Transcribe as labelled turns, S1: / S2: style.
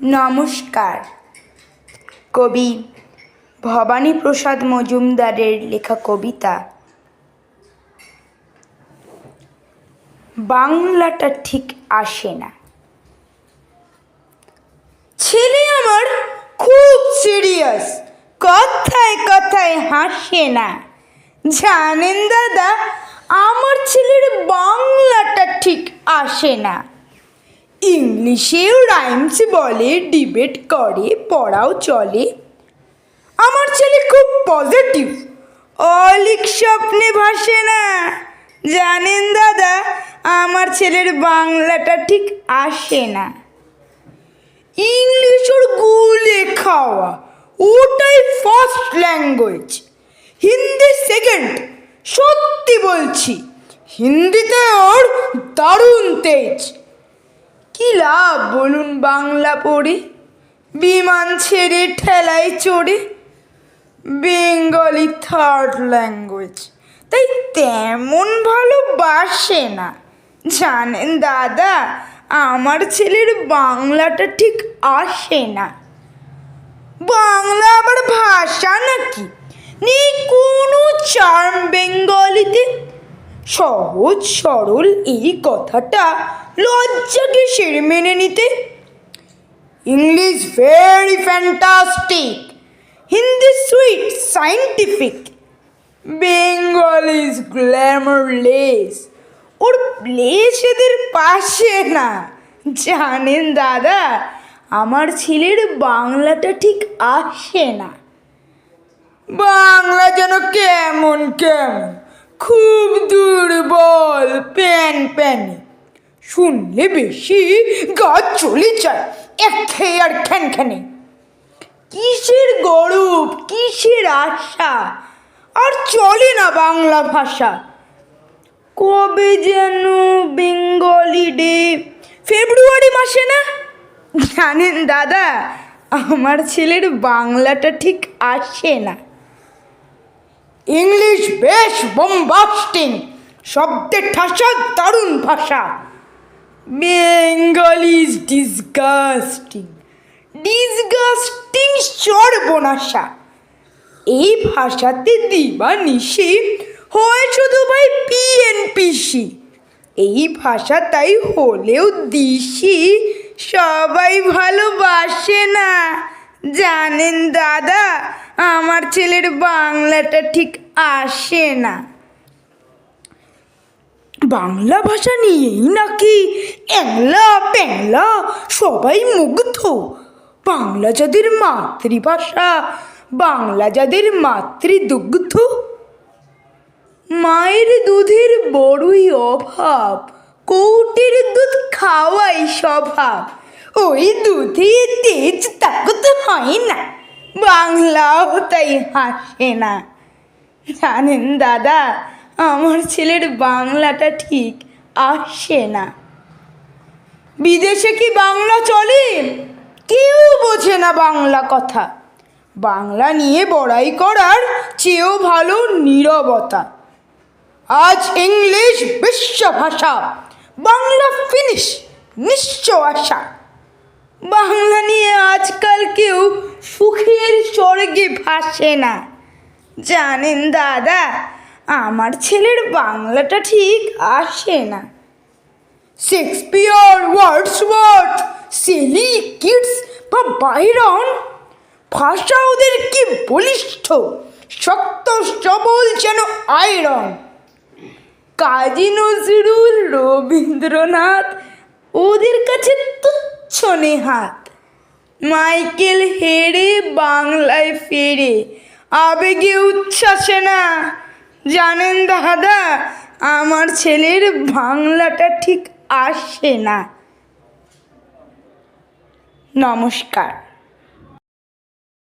S1: নমস্কার। কবি ভবানীপ্রসাদ মজুমদারের লেখা কবিতা বাংলাটা ঠিক আসে না। ছেলে আমার খুব সিরিয়াস, কথায় কথায় হাসে না। জানেন দাদা, আমার ছেলের বাংলাটা ঠিক আসে না। ইংলিশেও রাইমস বলে, ডিবেট করে, পড়াও চলে। আমার ছেলে খুব পজিটিভ, অলিক স্বপ্নে ভাসে না। জানেন দাদা, আমার ছেলের বাংলাটা ঠিক আসে না। ইংলিশ ওর গুলে খাওয়া, ওটাই ফার্স্ট ল্যাঙ্গুয়েজ। হিন্দি সেকেন্ড, সত্যি বলছি। হিন্দিতে ওর দারুণ তেজ। কি লাভ বলুন বাংলা পড়ে, বিমান ছেড়ে ঠেলায় চড়ে। বেঙ্গলি থার্ড ল্যাঙ্গুয়েজ, তাই তেমন ভালোবাসে না। জানেন দাদা, আমার ছেলের বাংলাটা ঠিক আসে না। বাংলা আবার ভাষা নাকি? নেই কোনো চার্ম বেঙ্গলিতে। সহজ সরল এই কথাটা লজ্জা কিসের মেনে নিতে। English very fantastic, Hindi sweet scientific, Bengali is glamourless. Or place এদের পাশে না। জানেন দাদা, আমার ছেলের বাংলাটা ঠিক আসে না। বাংলা যেন কেমন কেমন, খুব দুর্বল, প্যান প্যানে। শুনলে বেশি গা চলে যায়, একঘেয়ে আর খ্যানখ্যানে। কিসের গরব, কিসের আশা, আর চলে না বাংলা ভাষা। কবে যেন বেঙ্গলি ডে, ফেব্রুয়ারি মাসে না? জানেন দাদা, আমার ছেলের বাংলাটা ঠিক আসে না। ইংলিশ বেশ বোম্বাস্টিং, শব্দে ঠাসা দারুণ ভাষা। বেঙ্গলি ইজ ডিসগাস্টিং, ডিসগাস্টিং সর্বনাশা। এই ভাষাতে দিবানিশি হয় শুধু ভাই পিএনপিসি। এই ভাষা তাই হলেও দিশি, সবাই ভালোবাসে না। জানেন দাদা, আমার ছেলের বাংলাটা ঠিক আসে না। বাংলা ভাষা নিয়েই নাকি অ্যাংলা প্যাংলা সবাই মুগ্ধ। বাংলা যাদের মাতৃভাষা, বাংলা যাদের মাতৃদুগ্ধ। মায়ের দুধের বড়ই অভাব, কৌটির দুধ খাওয়াই স্বভাব। ওই দুধে তেজ তাকত হয় না, বাংলাও তাই হাসে না। জানেন দাদা, আমার ছেলের বাংলাটা ঠিক আসে না। বিদেশে কি বাংলা চলে? কেউ বোঝে না বাংলা কথা। বাংলা নিয়ে বড়াই করার চেয়েও ভালো নীরবতা। আজ ইংলিশ বিশ্ব ভাষা, বাংলা ফিনিশ নিঃস্ব আশা। বাংলা নিয়ে আজকাল কেউ সুখের স্বর্গে ভাসে না। জানেন দাদা, আমার ছেলের বাংলাটা ঠিক আসে না। শেক্সপিয়ার, ওয়ার্ডসওয়ার্থ, শেলি, কিটস বা বাইরন, ভাষা ওদের কি বলিষ্ঠ, শক্ত সবল যেন আয়রন। কাজী নজরুল, রবীন্দ্রনাথ ওদের কাছে তুচ্ছ নেহাত। মাইকেল হেরে বাংলায় ফেরে, আবেগে উচ্ছ্বাসে না। জানেন দাদা, আমার ছেলের বাংলাটা ঠিক আসে না। নমস্কার।